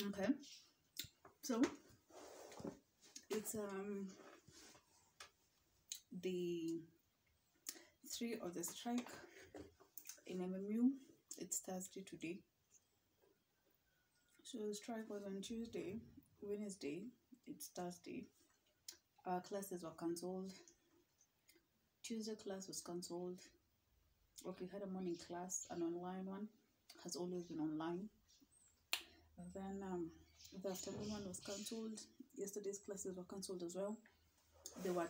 Okay, so it's the 3 of the strike in MMU. It's Thursday today. So the strike was on Tuesday, Wednesday, it's Thursday. Our classes were cancelled. Tuesday class was cancelled. Okay, had a morning class, an online one, has always been online. And then the afternoon one was cancelled. Yesterday's classes were cancelled as well. There were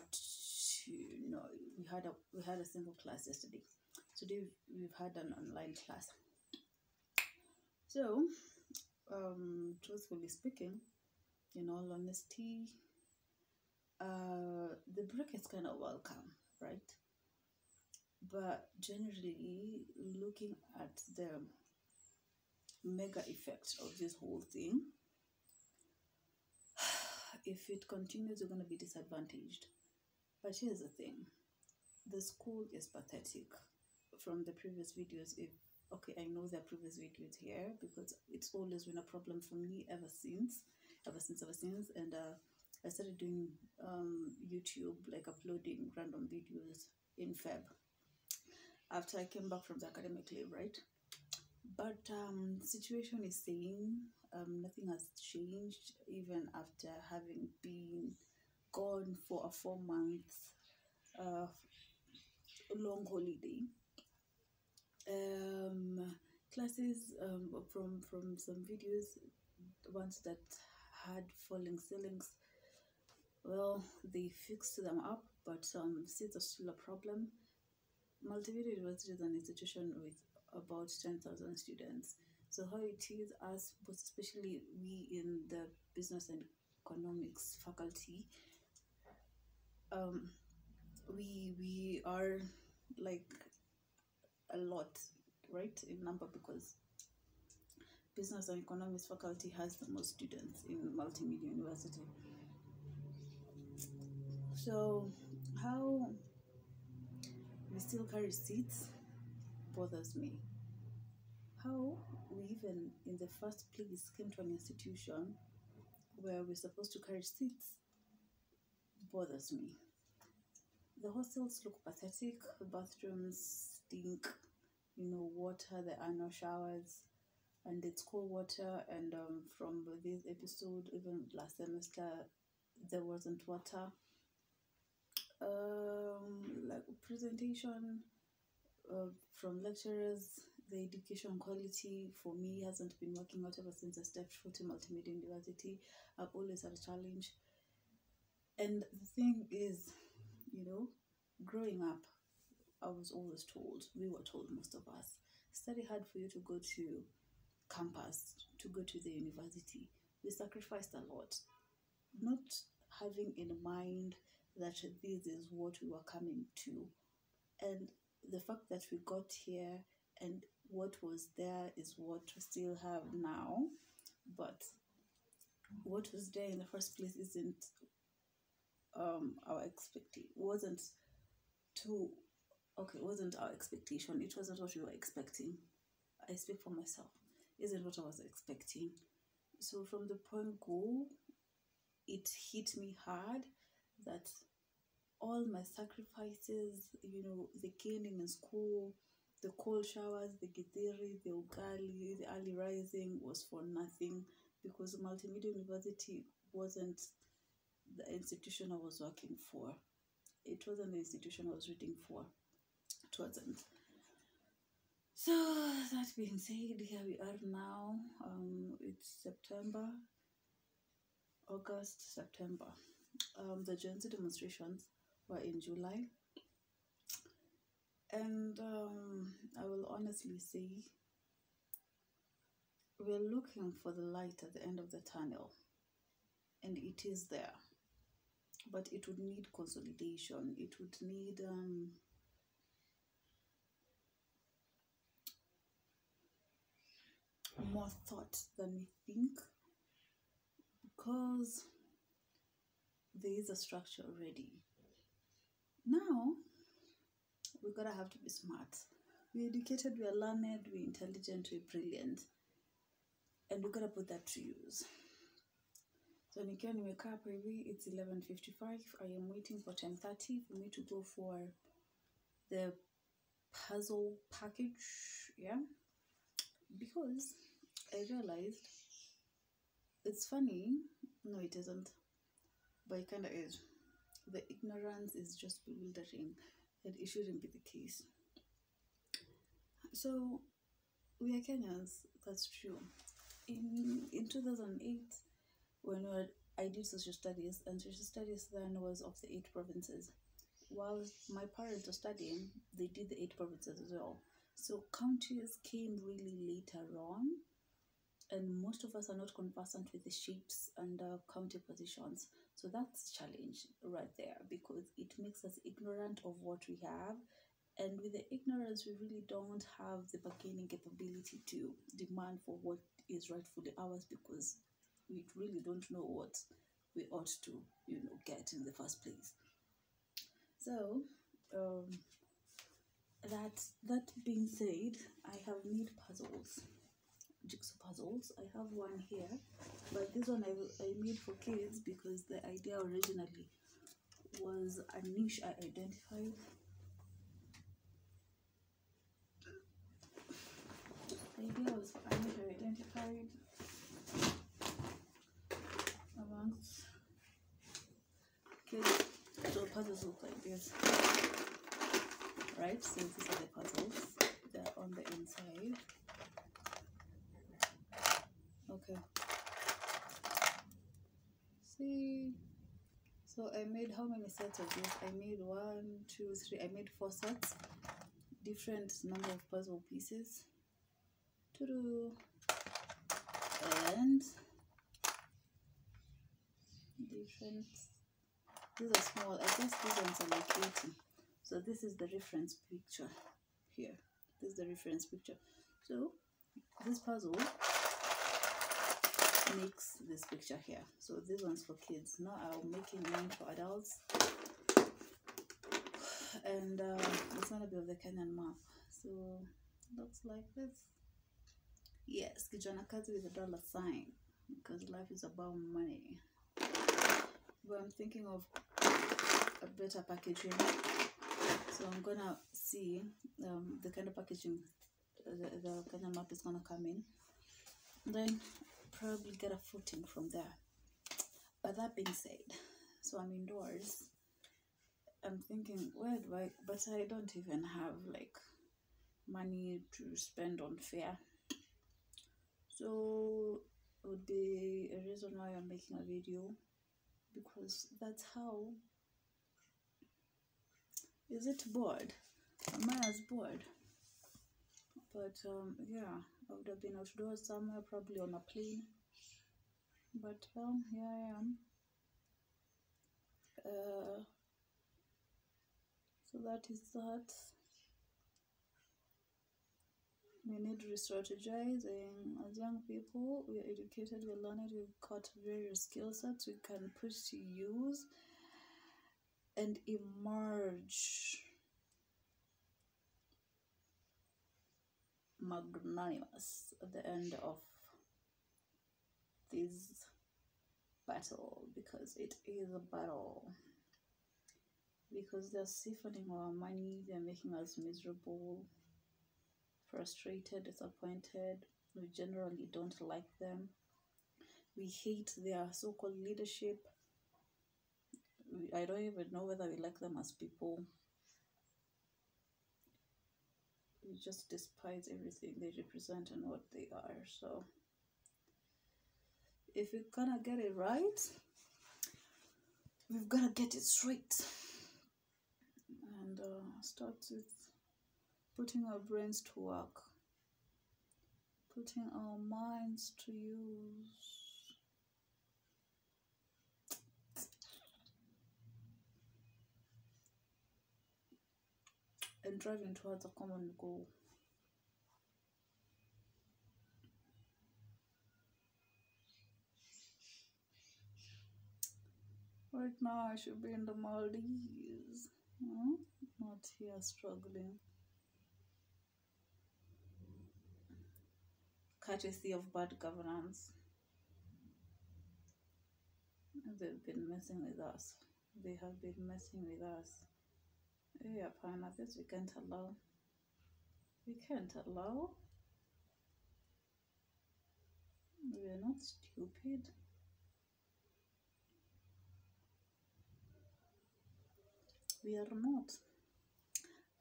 we had a single class yesterday. Today we've had an online class. So, truthfully speaking, in all honesty, the break is kind of welcome, right? But generally, looking at the mega effect of this whole thing, if it continues, you're going to be disadvantaged. But here's the thing, the school is pathetic. From the previous videos, I know there are previous videos here because it's always been a problem for me ever since, and I started doing YouTube, like uploading random videos in Feb after I came back from the academic leave, right? But the situation is same. Nothing has changed even after having been gone for a 4-month long holiday. Classes from some videos, ones that had falling ceilings, well, they fixed them up, but some seats are still a problem. Multimedia University is an institution with about 10,000 students. So how it is, us, but especially we in the business and economics faculty, we are like a lot, right, in number, because business and economics faculty has the most students in multimedia university. So how we still carry seats bothers me. How we even in the first place came to an institution where we're supposed to carry seats bothers me. The hostels look pathetic, the bathrooms stink, water, there are no showers, and it's cold water. And from this episode, even last semester, there wasn't water. Like presentation from lecturers, the education quality for me hasn't been working out ever since I stepped foot in Multimedia University. I've always had a challenge. And the thing is, growing up, I was always told, we were told, most of us, study hard for you to go to campus, to go to the university. We sacrificed a lot, not having in mind that this is what we were coming to. And the fact that we got here and what was there is what we still have now. But what was there in the first place isn't our expectation. Wasn't our expectation. It wasn't what we were expecting. I speak for myself. Isn't what I was expecting. So from the point go, it hit me hard that all my sacrifices, the caning in school, the cold showers, the githeri, the ugali, the early rising was for nothing, because Multimedia University wasn't the institution I was working for. It wasn't the institution I was reading for. It wasn't. So that being said, here we are now. It's September. The Gen Z demonstrations were in July. And I will honestly say, we're looking for the light at the end of the tunnel. And it is there. But it would need consolidation. It would need more thought than we think, because there is a structure already. Now, we're gonna have to be smart. We're educated, we're learned, we're intelligent, we're brilliant. and we're gonna put that to use. So nikiwa nimekaa hapa hivi, it's 11:55. I am waiting for 10:30 for me to go for the puzzle package, yeah, because I realized it's funny. No, it isn't, but it kind of is. The ignorance is just bewildering, and it shouldn't be the case. So we are Kenyans, that's true. In 2008, when I did social studies, and social studies then was of the 8 provinces. While my parents were studying, they did the 8 provinces as well. So counties came really later on, and most of us are not conversant with the shapes and county positions. So that's a challenge right there, because it makes us ignorant of what we have. And with the ignorance, we really don't have the bargaining capability to demand for what is rightfully ours, because we really don't know what we ought to, get in the first place. So, that being said, I have made puzzles, jigsaw puzzles. I have one here, but this one I made for kids because the idea originally was a niche I identified. The idea was for a niche I identified amongst kids. So puzzles look like this, right? So these are the puzzles. They're on the inside. Okay. See. So I made how many sets of this? I made 1, 2, 3. I made 4 sets. Different number of puzzle pieces. And different. These are small. I guess these ones are like 80. So this is the reference picture here. This is the reference picture. So this puzzle makes this picture here. So this one's for kids. Now I'm making mine for adults. And it's gonna be of the Kenyan map. So it looks like this. Yes, kijana kazi with a $sign, because life is about money. But I'm thinking of a better packaging. So I'm gonna see the kind of packaging the Kenyan map is gonna come in. Then probably get a footing from there. But that being said, so I'm indoors. I'm thinking, where do I, but I don't even have like money to spend on fare. So it would be a reason why I'm making a video, because that's how. Is it bored? Am I as bored? But yeah, I would have been outdoors somewhere, probably on a plane. But here I am. So that is that. We need re-strategizing. As young people, we are educated, we learn it, we've got various skill sets we can put to use and emerge magnanimous at the end of this battle, because it is a battle. Because they're siphoning our money, they're making us miserable, frustrated, disappointed. We generally don't like them. We hate their so-called leadership. I don't even know whether we like them as people. We just despise everything they represent and what they are. So if we're gonna get it right, we've gotta get it straight. And start with putting our brains to work, putting our minds to use. And driving towards a common goal. Right now I should be in the Maldives, not here struggling. courtesy of bad governance. They've been messing with us. They have been messing with us. Yeah, Pana, this we can't allow. We can't allow. We are not stupid. We are not.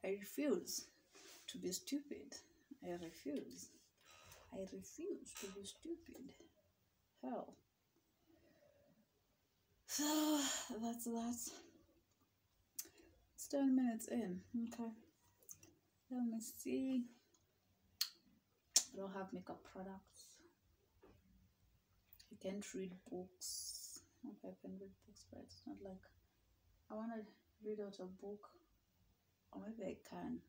I refuse to be stupid. I refuse. I refuse to be stupid. Hell. So that's that. It's 10 minutes in. Okay. Let me see. I don't have makeup products. I can't read books. Okay, I can read books, but it's not like I want to read out a book. Or maybe I can.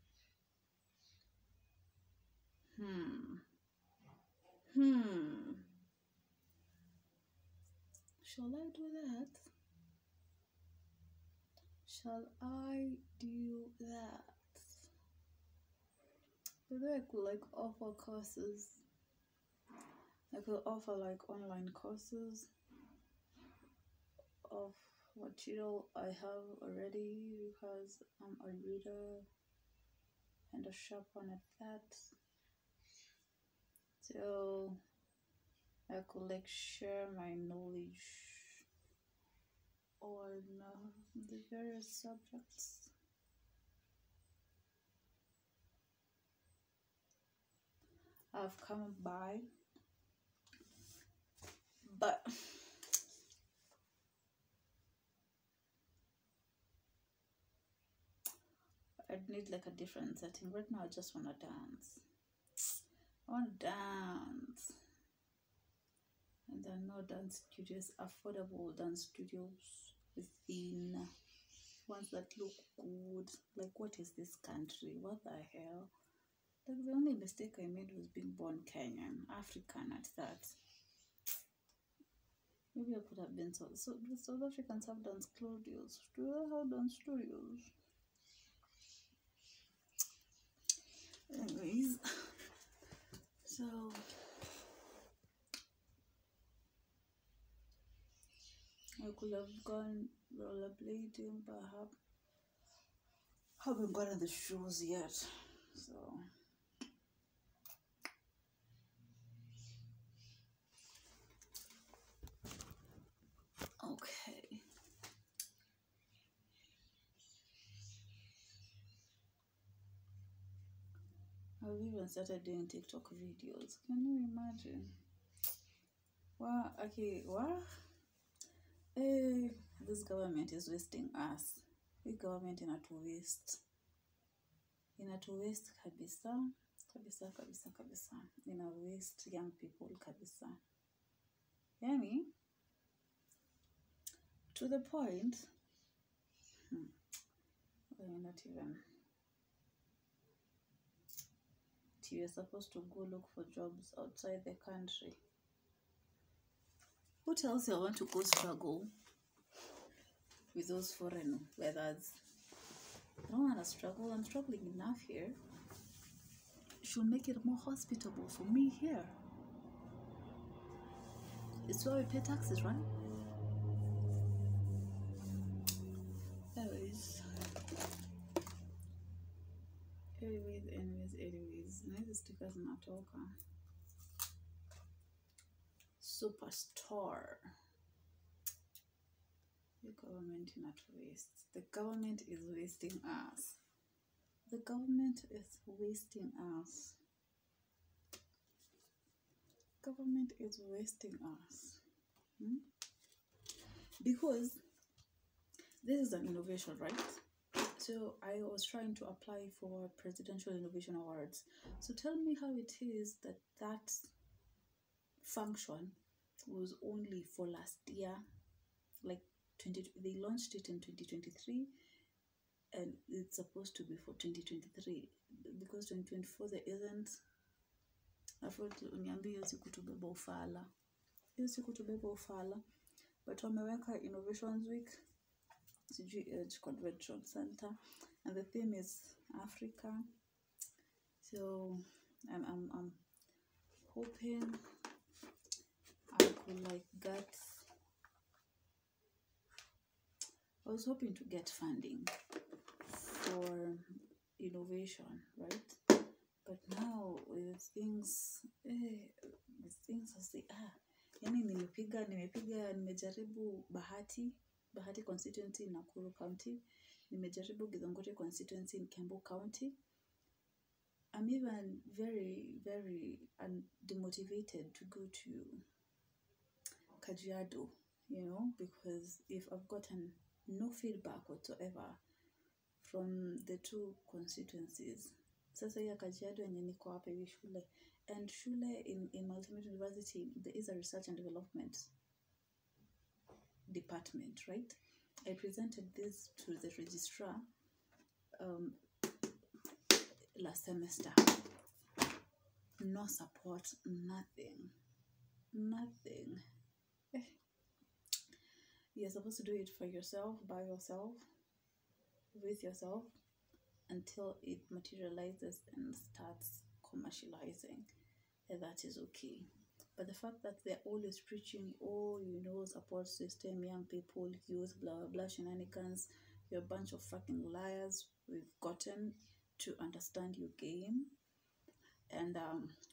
Shall I do that? Shall I do that? Maybe I could like offer courses. I could offer like online courses of material I have already because I'm a reader and a sharp one at that. So I could like share my knowledge on the various subjects. I've come by, but I'd need like a different setting. Right now I just want to dance. I want to dance. And there are no dance studios, affordable dance studios within ones that look good. Like, what is this country? What the hell? Like, the only mistake I made was being born Kenyan, African at that. Maybe I could have been so the South Africans have dance studios. Do they have dance studios? Anyways, so I could have gone rollerblading, but I haven't gotten the shoes yet. So okay. I've even started doing TikTok videos. Can you imagine? Well, okay, what? Hey, this government is wasting us. This government in a to waste. In a to waste kabisa. Kabisa. In a waste young people kabisa. Yani, to the point, not even. You're supposed to go look for jobs outside the country. Who tells you I want to go struggle with those foreign weathers? I don't want to struggle. I'm struggling enough here. Should make it more hospitable for me here. It's where we pay taxes, right? Anyways. Now the stickers not okay. Superstar. The government not waste. The government is wasting us. The government is wasting us. Government is wasting us. Because this is an innovation, right? So I was trying to apply for Presidential Innovation Awards. So tell me how it is that function was only for last year, like they launched it in 2023, and it's supposed to be for 2023 because 2024 there isn't. I thought uniambia hiyo siku tubeba ufala, but wameweka Innovations Week, CGH Convention Center, and the theme is Africa. So I'm hoping I could like get, I was hoping to get funding for innovation, right? But now with things as they are, yani nimejaribu Bahati constituency in Nakuru County, nimejaribu Githunguri constituency in Kiambu County. I'm even very, very demotivated to go to Kajiado, because if I've gotten no feedback whatsoever from the two constituencies. Sasa ya Kajiado yenye niko hapa hivi shule, and shule in Multimedia University, there is a research and development department, right? I presented this to the registrar last semester. No support, nothing. You're supposed to do it for yourself, by yourself, with yourself, until it materializes and starts commercializing. And that is okay. But the fact that they're always preaching, support system, young people, youth, blah, blah, blah, shenanigans, you're a bunch of fucking liars. We've gotten to understand your game. And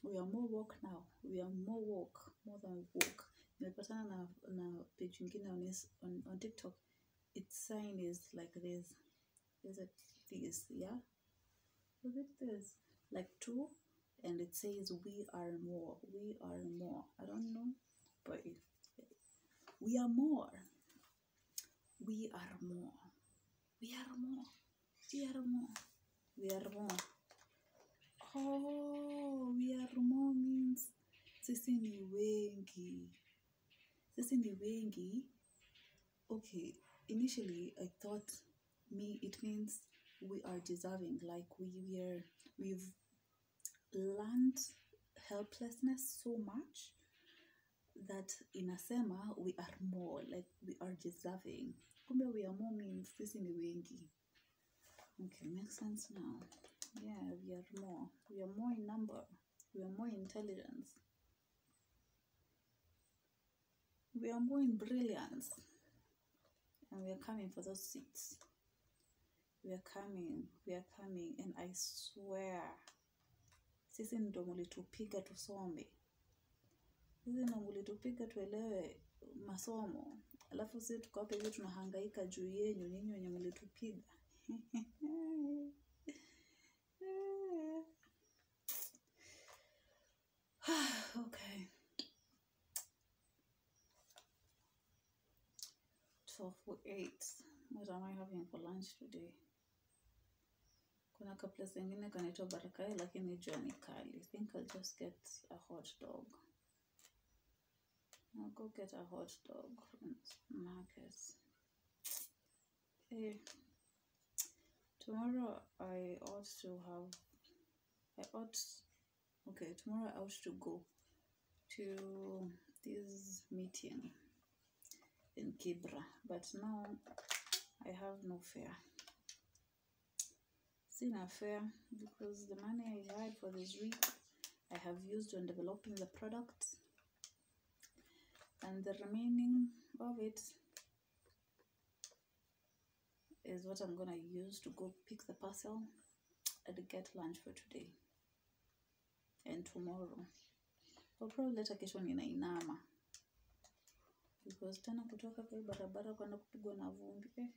we are more woke now. We are more woke, more than woke. Nimepatana na page ingine on TikTok. Its sign is like this. Is it this? Yeah? Is it this? Like 2, and it says we are more. We are more. I don't know, but we are more. We are more. We are more. We are more. We are more. Oh, we are more means sisi ni wengi. Sisi ni wengi. Okay, initially I thought it means we are deserving, like we've learned helplessness so much that inasema we are more, like we are deserving. Kumbe we are more means sisi ni wengi. Okay, makes sense now. Yeah, we are more. We are more in number. We are more in intelligence. We are more in brilliance. And we are coming for those seats. We are coming, and I swear, sisi ndo mulitupiga tusome. Sisi ndo mulitupiga tuelewe masomo. Alafu sisi tuko hapa hivi tunahangaika juu yenu, nyinyi wenye mulitupiga. Okay. 12:08. What am I having for lunch today? Kuna kapla zingine kanaitwa Barakai lakini jua ni kali. I think I'll just get a hot dog. I'll go get a hot dog from Marcus. Hey, tomorrow tomorrow I ought to go to this meeting in Kibra, but now I have no fare. Sina fare because the money I had for this week I have used on developing the product, and the remaining of it is what I'm gonna use to go pick the parcel and get lunch for today and tomorrow. I'll probably later kesho ninainama because tena kutoka kwa barabara kwenda kupigwa na vumbi.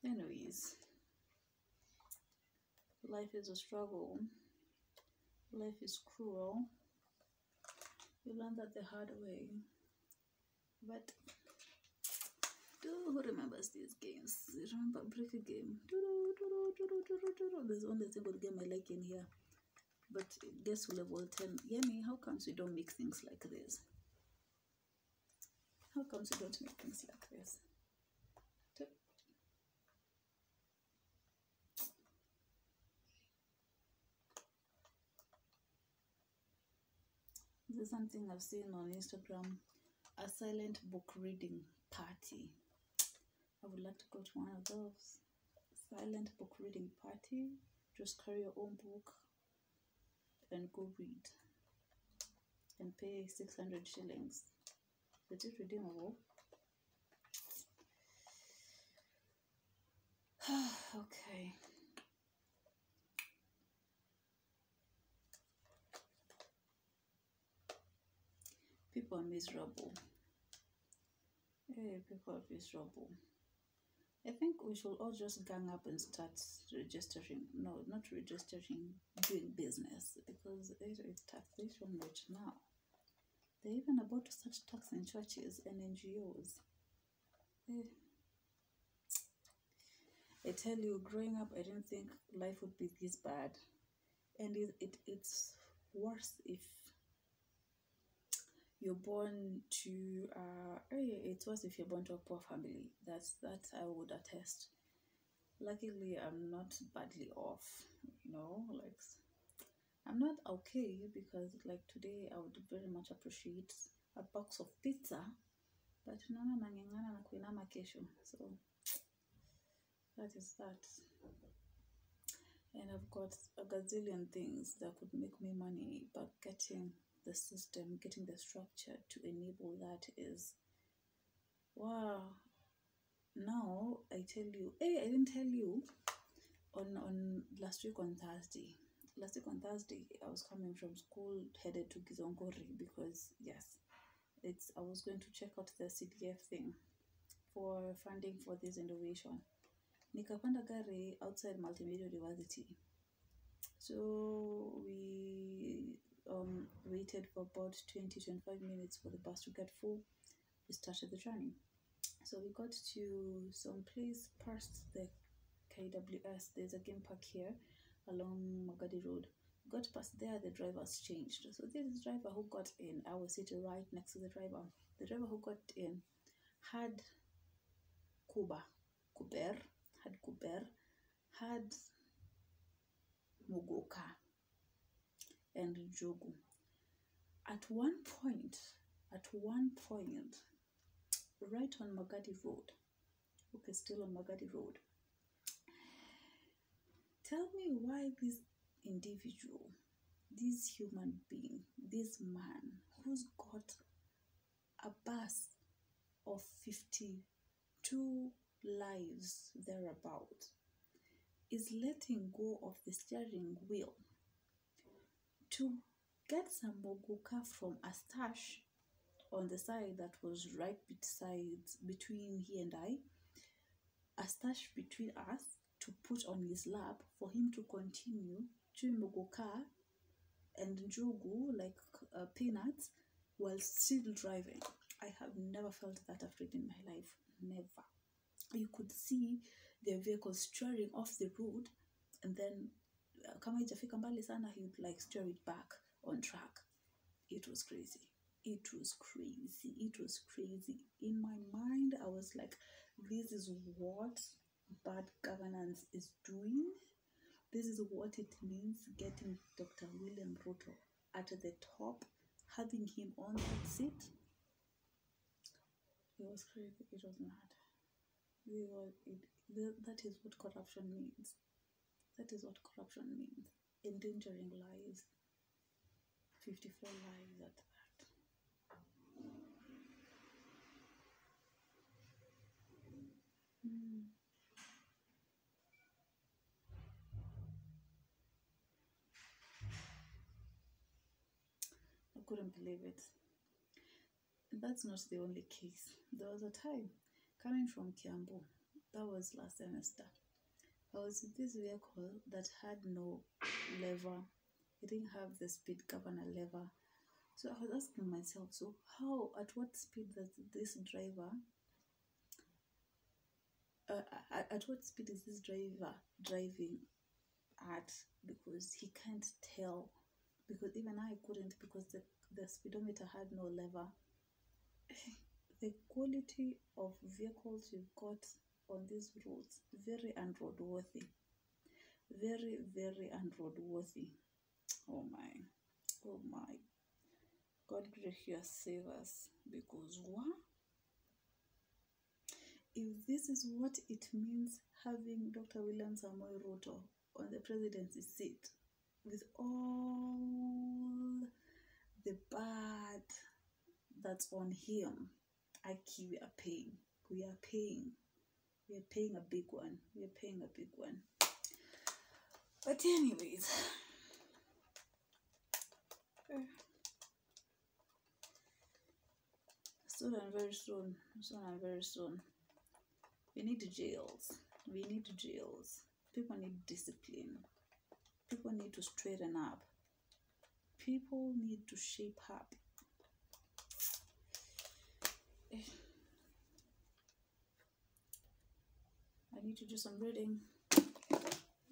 Anyways, life is a struggle. Life is cruel. You learn that the hard way. But who remembers these games? You remember brick game? There's only a single game I like in here. But guess level 10. Yemi, how comes we don't make things like this? How comes we don't make things like this? This is something I've seen on Instagram. A silent book reading party. I would like to go to one of those. Silent book reading party. Just carry your own book and go read. and pay 600 shillings. Is it redeemable? Okay. People are miserable. Hey, people are miserable. I think we should all just gang up and start registering. No, not registering, doing business, because there is taxation right now. They're even about to start taxing churches and NGOs. I tell you, growing up, I didn't think life would be this bad. And it's worse if you're born to it's worse if you're born to a poor family. That I would attest. Luckily, I'm not badly off, like I'm not okay, because like today I would very much appreciate a box of pizza, but nana nangengana na kuinama kesho. So that is that. And I've got a gazillion things that could make me money, but getting the system, getting the structure to enable that is, wow. Now I tell you, I didn't tell you on last week on Thursday. Last week on Thursday, I was coming from school headed to Gizongori because yes, I was going to check out the CDF thing for funding for this innovation. Nikapanda gari outside Multimedia University. So we waited for about 20-25 minutes for the bus to get full. We started the journey. So we got to some place past the KWS. There's a game park here along Magadi Road. Got past there, the drivers changed. So this driver who got in, I was sitting right next to the driver. The driver who got in had Kuber, had Mugoka and Jogu. At one point, right on Magadi Road, okay, still on Magadi Road, tell me why this individual, this human being, this man who's got a bus of 52 lives thereabout, is letting go of the steering wheel to get some moguka from a stash on the side that was right between he and I, a stash between us, to put on his lap for him to continue chewing moguka and njugu like peanuts while still driving. I have never felt that afraid in my life. Never. You could see the vehicle steering off the road, and then kama ijafika mbali sana, he would like steer it back on track. It was crazy. In my mind, I was like, this is what bad governance is doing. This is what it means getting Dr. William Ruto at the top, having him on that seat. It was crazy. It was mad. That is what corruption means. That is what corruption means. Endangering lives. 54 lives at that. I couldn't believe it. And that's not the only case. There was a time coming from Kiambu, that was last semester. I was in this vehicle that had no lever. It didn't have the speed governor lever. So I was asking myself, so at what speed does this driver, at what speed is this driver driving at? Because he can't tell. Because even I couldn't, because the speedometer had no lever. The quality of vehicles you've got on these roads, very unroadworthy. Very, very unroadworthy. Oh my. God gracious save us. Because what? If this is what it means having Dr. William Samoei Ruto on the presidency seat, with all the the bad that's on him, we are paying. We are paying. We are paying a big one. We are paying a big one. But anyways, soon and very soon, we need jails. We need jails. People need discipline. People need to straighten up. People need to shape up. I need to do some reading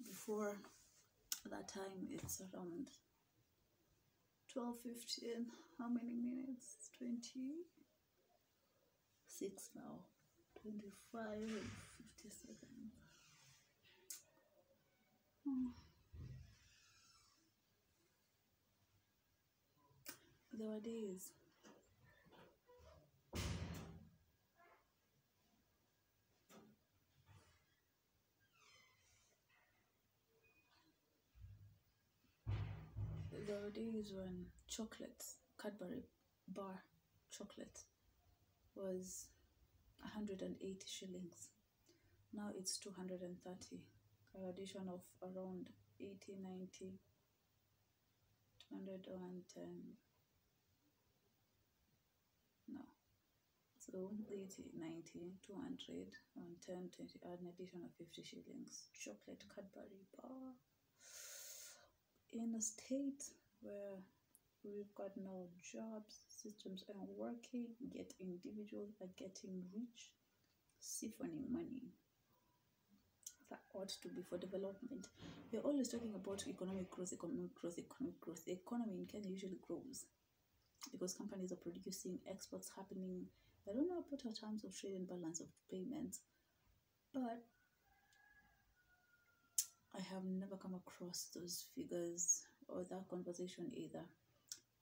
before that time. It's around 12:15. How many minutes? 26 now. 25 and 50 seconds. There were days when chocolate, Cadbury bar chocolate, was 180 shillings. Now it's 230. An addition of around 80, 90, 200, 110. No. So 80, 90, 200, 110, 20, an addition of 50 shillings. Chocolate Cadbury bar. In a state where we've got no jobs, systems aren't working, yet individuals are getting rich, siphoning money that ought to be for development. We're always talking about economic growth. The economy in Kenya usually grows because companies are producing, exports happening. I don't know about our terms of trade and balance of payments, but I have never come across those figures or that conversation either.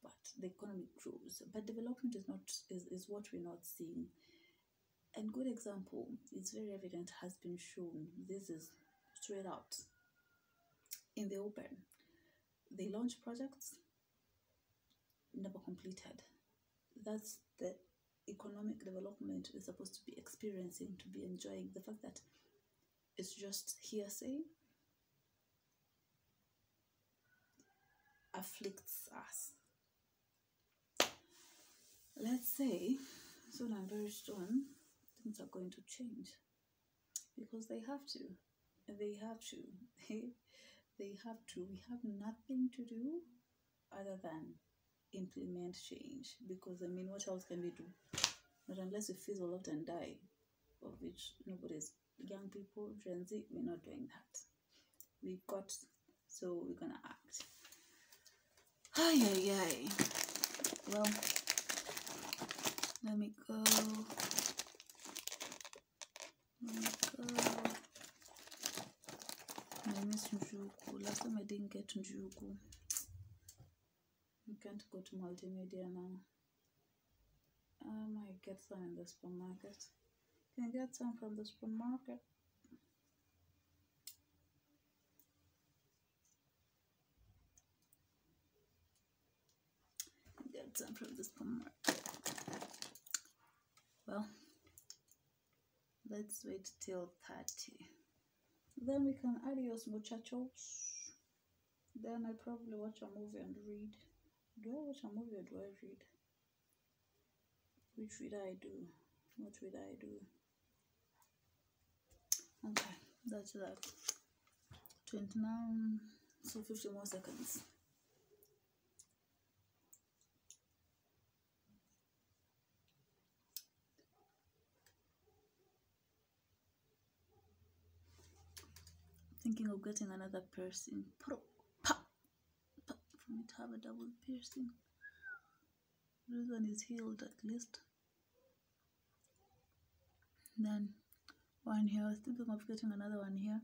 But the economy grows, but development is what we're not seeing. And good example, it's very evident, has been shown. This is straight out in the open. They launch projects, never completed. That's the economic development we're supposed to be experiencing, to be enjoying. The fact that it's just hearsay afflicts us. Let's say soon and very soon things are going to change, because they have to. They have to. They have to. We have nothing to do other than implement change, because I mean, what else can we do? Not unless we fizzle out and die, of which nobody's. Young people, Gen Z, we're not doing that. We've got, so we're gonna act. Ay. Well, let me go. I miss Njugu. Last time I didn't get Njugu. I can't go to multimedia now. I might get some in the supermarket. Can I get some from the supermarket? Get some from the supermarket. Well, let's wait till 30. Then we can adios muchachos. Then I probably watch a movie and read. Do I watch a movie or do I read? Which would I do? What would I do? Okay, that's that. 29, so 50 more seconds. Thinking of getting another piercing. For me to have a double piercing. This one is healed at least. Then one here. I was thinking of getting another one here.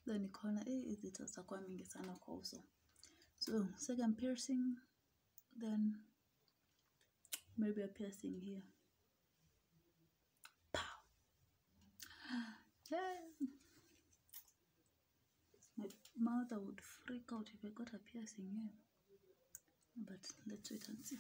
Then corner is it atakuwa mingi sana kwa uso. So second piercing, then maybe a piercing here. Pow. My mouth would freak out if I got a piercing here. but let's wait and see.